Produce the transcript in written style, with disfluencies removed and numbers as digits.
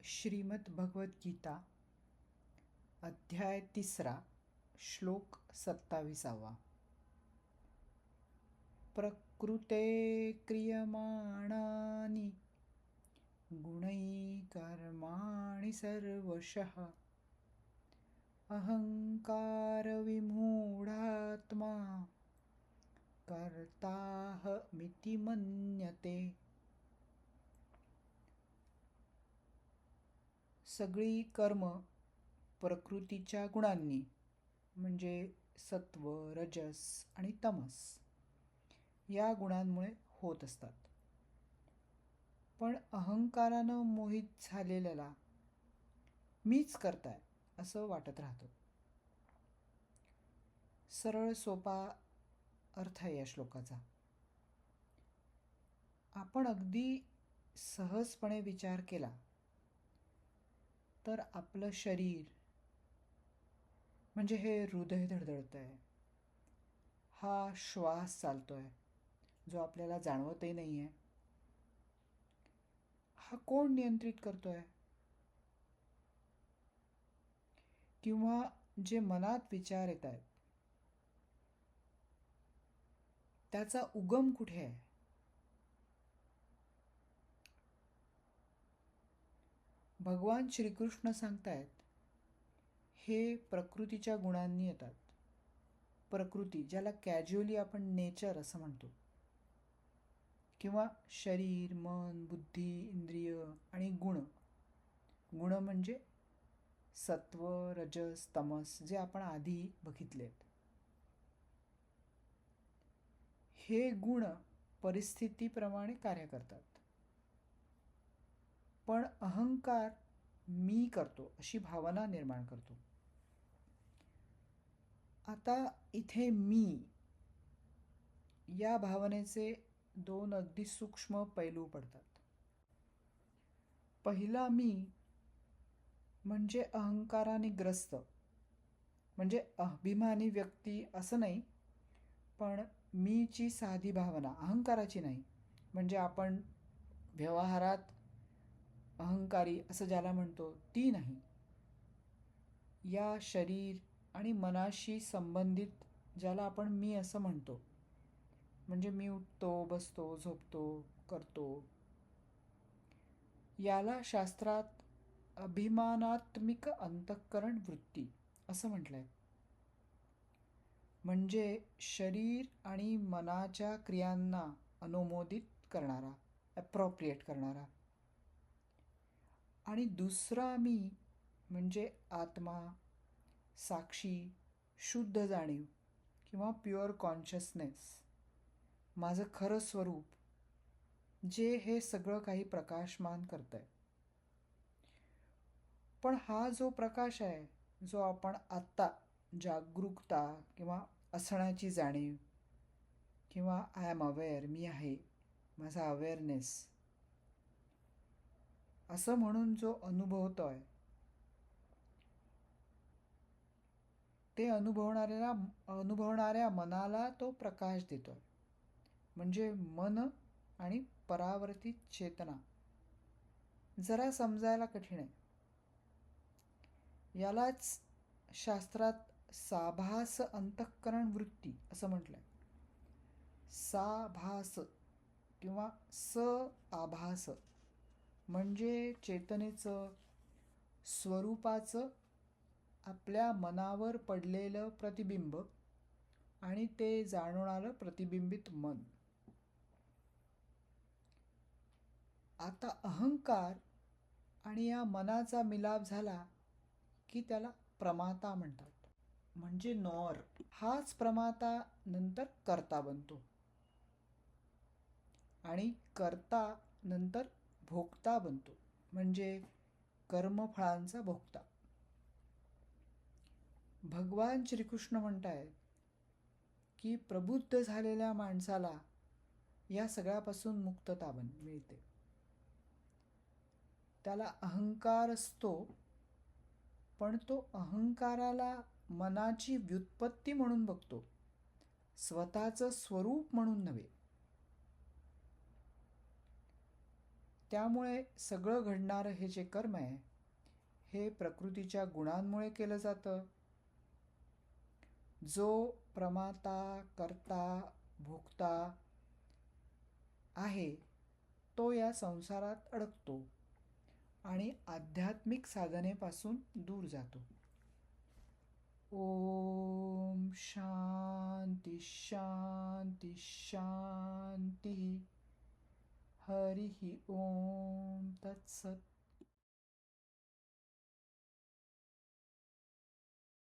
श्रीमद् भगवद गीता अध्याय 3 श्लोक 27. प्रकृते क्रियमाणानि गुणैः कर्माणि सर्वशः अहंकार विमूढात्मा कर्ताहमिति मन्यते. सगळी कर्म प्रकृतीच्या गुणांनी म्हणजे सत्व, रजस आणि तमस या गुणांमुळे होत असतात. पण अहंकारानं मोहित झालेल्याला मीच करताय असं वाटत राहतं. सरळ सोपा अर्थ आहे या श्लोकाचा. आपण अगदी सहजपणे विचार केला तर आपलं शरीर म्हणजे हे हृदय धडधडतंय, हा श्वास चालतोय जो आपल्याला जाणवतही नाही आहे, हा कोण नियंत्रित करतोय? किंवा जे मनात विचार येत आहेत त्याचा उगम कुठे आहे? भगवान श्रीकृष्ण सांगतायत हे प्रकृतीच्या गुणांनी येतात. प्रकृती ज्याला कॅज्युअली आपण नेचर असं म्हणतो, किंवा शरीर, मन, बुद्धी, इंद्रिय आणि गुण. गुण म्हणजे सत्व, रजस, तमस जे आपण आधी बघितलेत. हे गुण परिस्थितीप्रमाणे कार्य करतात. पण अहंकार मी करतो अशी भावना निर्माण करतो. आता इथे मी या भावनेचे दोन अगदी सूक्ष्म पैलू पडतात. पहिला मी म्हणजे अहंकाराने ग्रस्त, म्हणजे अभिमानी व्यक्ती असं नाही, पण मीची साधी भावना, अहंकाराची नाही. म्हणजे आपण व्यवहारात अहंकारी असं ज्याला म्हणतो ती नाही. या शरीर आणि मनाशी संबंधित ज्याला आपण मी असं म्हणतो, म्हणजे मी उठतो, बसतो, झोपतो, करतो, याला शास्त्रात अभिमानात्मिक अंतःकरण वृत्ती असं म्हटलंय. म्हणजे शरीर आणि मनाच्या क्रियांना अनुमोदित करणारा, अप्रोप्रिएट करणारा. आणि दुसरा मी म्हणजे आत्मा, साक्षी, शुद्ध जाणीव किंवा प्युअर कॉन्शियसनेस, माझं खरं स्वरूप, जे हे सगळं काही प्रकाशमान करतंय. पण हा जो प्रकाश आहे, जो आपण आत्ता जागरूकता किंवा असण्याची जाणीव किंवा आय एम अवेअर, मी आहे, माझा अवेअरनेस असं म्हणून जो अनुभवतोय, ते अनुभवणाऱ्या मनाला तो प्रकाश देतोय. म्हणजे मन आणि परावर्तित चेतना जरा समजायला कठीण आहे. यालाच शास्त्रात साभास अंतःकरण वृत्ती असं म्हटलंय. साभास किंवा आभास म्हणजे चेतनेचं, स्वरूपाचं आपल्या मनावर पडलेलं प्रतिबिंब आणि ते जाणवणारं प्रतिबिंबित मन. आता अहंकार आणि या मनाचा मिलाप झाला की त्याला प्रमाता म्हणतात. म्हणजे नॉर. हाच प्रमाता नंतर कर्ता बनतो आणि कर्ता नंतर भोक्ता बनतो, म्हणजे कर्मफळांचा भोक्ता. भगवान श्रीकृष्ण म्हणतायत की प्रबुद्ध झालेल्या माणसाला या सगळ्यापासून मुक्तता मिळते. त्याला अहंकार असतो, पण तो अहंकाराला मनाची व्युत्पत्ती म्हणून बघतो, स्वतःचं स्वरूप म्हणून नव्हे. त्यामुळे सगळं घडणारं हे जे कर्म आहे हे प्रकृतीच्या गुणांमुळे केलं जातं. जो प्रमाता, कर्ता, भोक्ता आहे तो या संसारात अडकतो आणि आध्यात्मिक साधनेपासून दूर जातो. ओम शांती शांती शांती. हरिः ओम तत्सत.